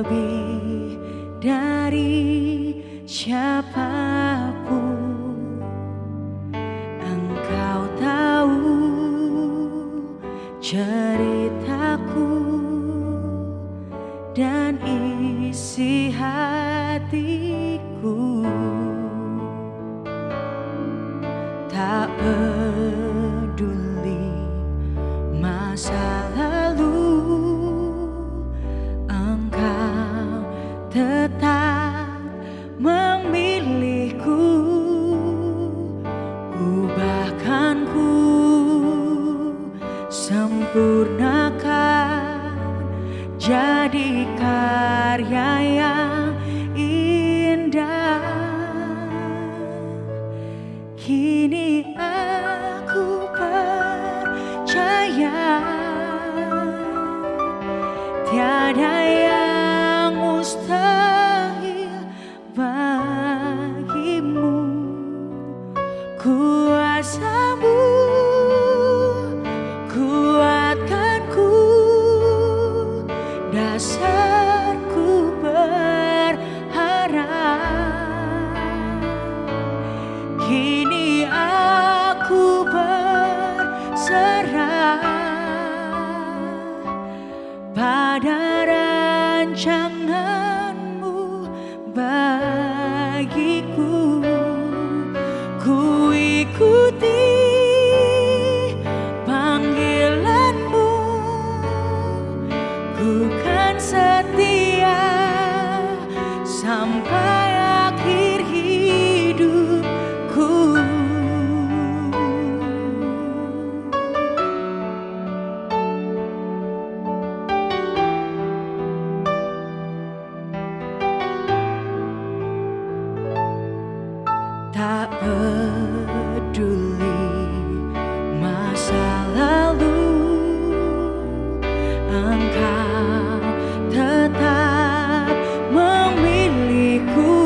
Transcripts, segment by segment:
lebih dari siapapun. Engkau tahu ceritaku dan isi hatiku. Tak peduli masa lalu, Engkau tetap memilihku. Ubahkanku, sempurnakan jadi karya yang indah. Kini aku percaya tiada yang mustahil bagimu. Kuasa-Mu kuatkanku, dasarku berharap. Kini aku berserah pada rancangan-Mu bagiku. Ku ikuti panggilan-Mu, ku kan setia sampai akhir hidupku. Tak peduli masa lalu, Engkau tetap memilihku.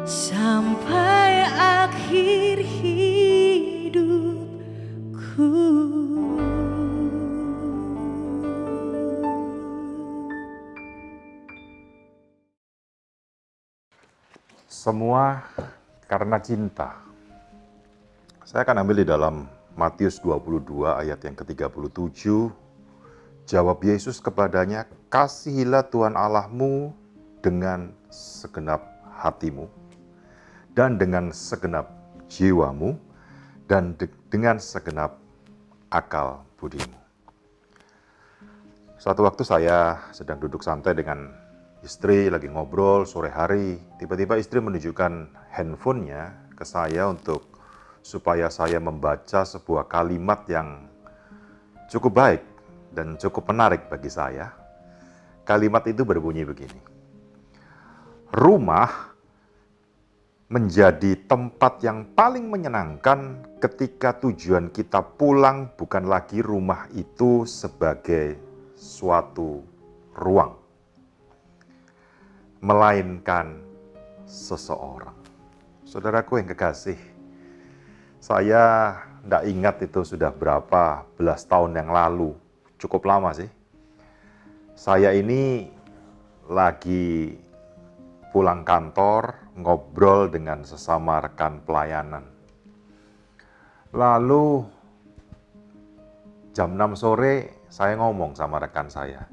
sampai akhir hidupku. Semua karena cinta. Saya akan ambil di dalam Matius 22 ayat yang ke-37. Jawab Yesus kepadanya, "Kasihilah Tuhan Allahmu dengan segenap hatimu, dan dengan segenap jiwamu, dan dengan segenap akal budimu." Suatu waktu saya sedang duduk santai dengan istri, lagi ngobrol sore hari. Tiba-tiba istri menunjukkan handphonenya ke saya supaya saya membaca sebuah kalimat yang cukup baik dan cukup menarik bagi saya. Kalimat itu berbunyi begini: "Rumah menjadi tempat yang paling menyenangkan ketika tujuan kita pulang bukan lagi rumah itu sebagai suatu ruang, melainkan seseorang." Saudaraku yang kekasih, saya tidak ingat itu sudah berapa belas tahun yang lalu, cukup lama sih. Saya ini lagi pulang kantor, ngobrol dengan sesama rekan pelayanan. Lalu jam 6 sore saya ngomong sama rekan saya,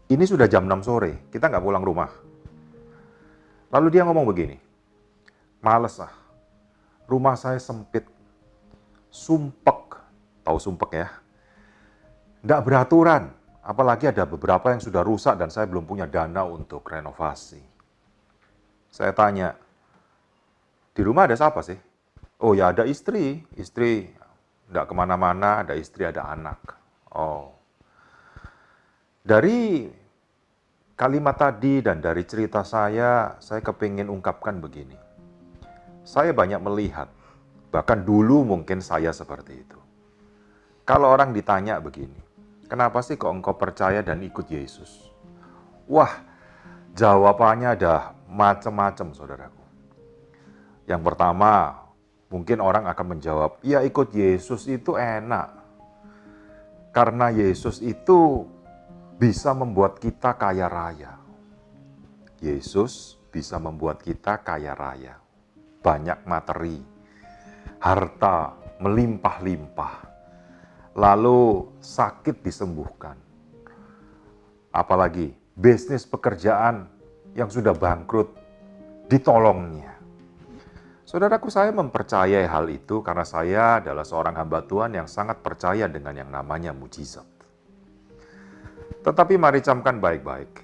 "Ini sudah jam 6 sore, kita nggak pulang rumah." Lalu dia ngomong begini, "Males ah, rumah saya sempit, sumpek." Tahu sumpek ya? Nggak beraturan, apalagi ada beberapa yang sudah rusak dan saya belum punya dana untuk renovasi. Saya tanya, "Di rumah ada siapa sih?" "Oh ya ada istri nggak kemana-mana, ada istri, ada anak." Oh, dari kalimat tadi dan dari cerita saya kepingin ungkapkan begini. Saya banyak melihat, bahkan dulu mungkin saya seperti itu. Kalau orang ditanya begini, "Kenapa sih kok engkau percaya dan ikut Yesus?" Wah, jawabannya ada macam-macam, saudaraku. Yang pertama, mungkin orang akan menjawab, "Ya ikut Yesus itu enak. Karena Yesus itu bisa membuat kita kaya raya." Yesus bisa membuat kita kaya raya. Banyak materi, harta melimpah-limpah. Lalu sakit disembuhkan. Apalagi bisnis pekerjaan yang sudah bangkrut ditolongnya. Saudaraku, saya mempercayai hal itu karena saya adalah seorang hamba Tuhan yang sangat percaya dengan yang namanya mujizat. Tetapi mari camkan baik-baik.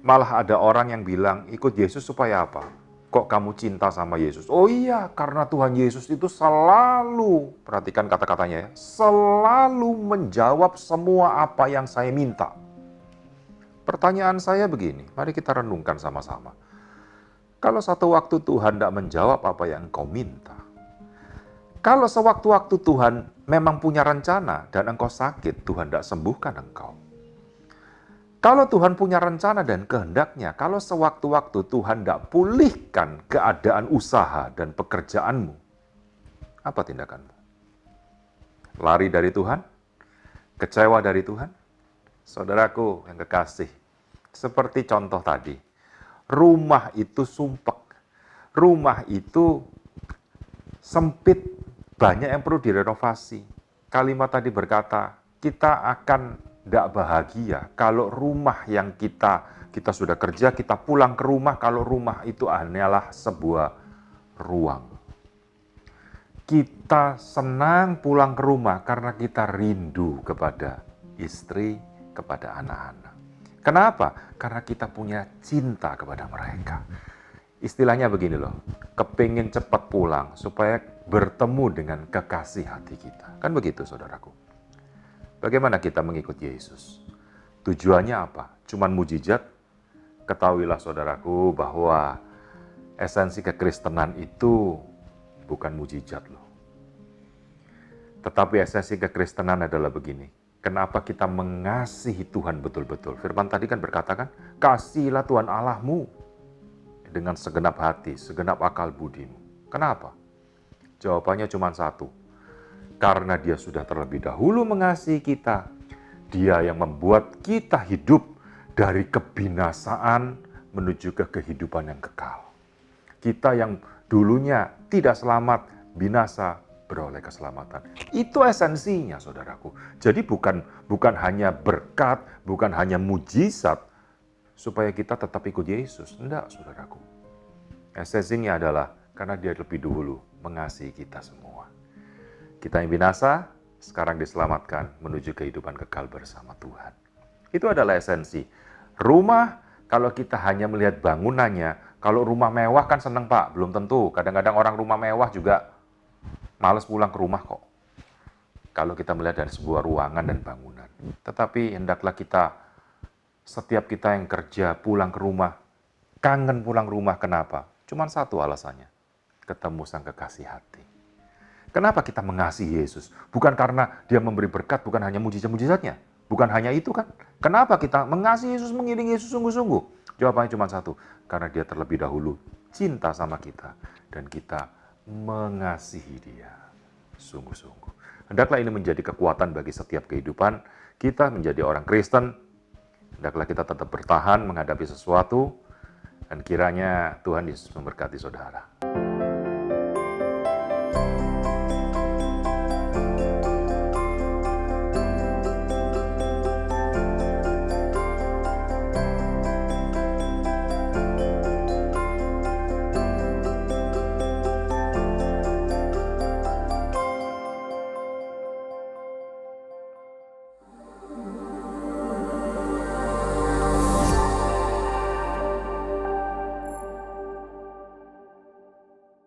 Malah ada orang yang bilang, "Ikut Yesus supaya apa? Kok kamu cinta sama Yesus?" Oh iya, karena Tuhan Yesus itu selalu, perhatikan kata-katanya ya, selalu menjawab semua apa yang saya minta. Pertanyaan saya begini, mari kita renungkan sama-sama. Kalau satu waktu Tuhan tidak menjawab apa yang engkau minta, kalau sewaktu-waktu Tuhan memang punya rencana dan engkau sakit, Tuhan tidak sembuhkan engkau. Kalau Tuhan punya rencana dan kehendaknya, kalau sewaktu-waktu Tuhan tidak pulihkan keadaan usaha dan pekerjaanmu, apa tindakanmu? Lari dari Tuhan? Kecewa dari Tuhan? Saudaraku yang kekasih, seperti contoh tadi, rumah itu sumpek, rumah itu sempit, banyak yang perlu direnovasi. Kalimat tadi berkata, kita akan tidak bahagia kalau rumah yang kita sudah kerja, kita pulang ke rumah, kalau rumah itu hanyalah sebuah ruang. Kita senang pulang ke rumah karena kita rindu kepada istri, kepada anak-anak. Kenapa? Karena kita punya cinta kepada mereka. Istilahnya begini loh, kepingin cepat pulang supaya bertemu dengan kekasih hati kita. Kan begitu saudaraku. Bagaimana kita mengikut Yesus? Tujuannya apa? Cuman mujizat? Ketahuilah saudaraku bahwa esensi kekristenan itu bukan mujizat loh. Tetapi esensi kekristenan adalah begini. Kenapa kita mengasihi Tuhan betul-betul? Firman tadi kan berkata kan, "Kasihilah Tuhan Allahmu dengan segenap hati, segenap akal budimu. Kenapa? Jawabannya cuma satu. Karena dia sudah terlebih dahulu mengasihi kita. Dia yang membuat kita hidup dari kebinasaan menuju ke kehidupan yang kekal. Kita yang dulunya tidak selamat, binasa, beroleh keselamatan. Itu esensinya, saudaraku. Jadi bukan hanya berkat, bukan hanya mujizat, supaya kita tetap ikut Yesus. Enggak, saudaraku. Esensinya adalah karena dia lebih dahulu mengasihi kita semua. Kita yang binasa, sekarang diselamatkan menuju kehidupan kekal bersama Tuhan. Itu adalah esensi. Rumah, kalau kita hanya melihat bangunannya, kalau rumah mewah kan seneng Pak, belum tentu. Kadang-kadang orang rumah mewah juga males pulang ke rumah kok. Kalau kita melihat dari sebuah ruangan dan bangunan. Tetapi hendaklah setiap kita yang kerja pulang ke rumah, kangen pulang ke rumah. Kenapa? Cuman satu alasannya, ketemu sang kekasih hati. Kenapa kita mengasihi Yesus? Bukan karena dia memberi berkat, bukan hanya mujizat-mujizatnya. Bukan hanya itu kan? Kenapa kita mengasihi Yesus, mengiringi Yesus sungguh-sungguh? Jawabannya cuma satu, karena dia terlebih dahulu cinta sama kita. Dan kita mengasihi dia sungguh-sungguh. Hendaklah ini menjadi kekuatan bagi setiap kehidupan kita menjadi orang Kristen. Hendaklah kita tetap bertahan menghadapi sesuatu. Dan kiranya Tuhan Yesus memberkati saudara.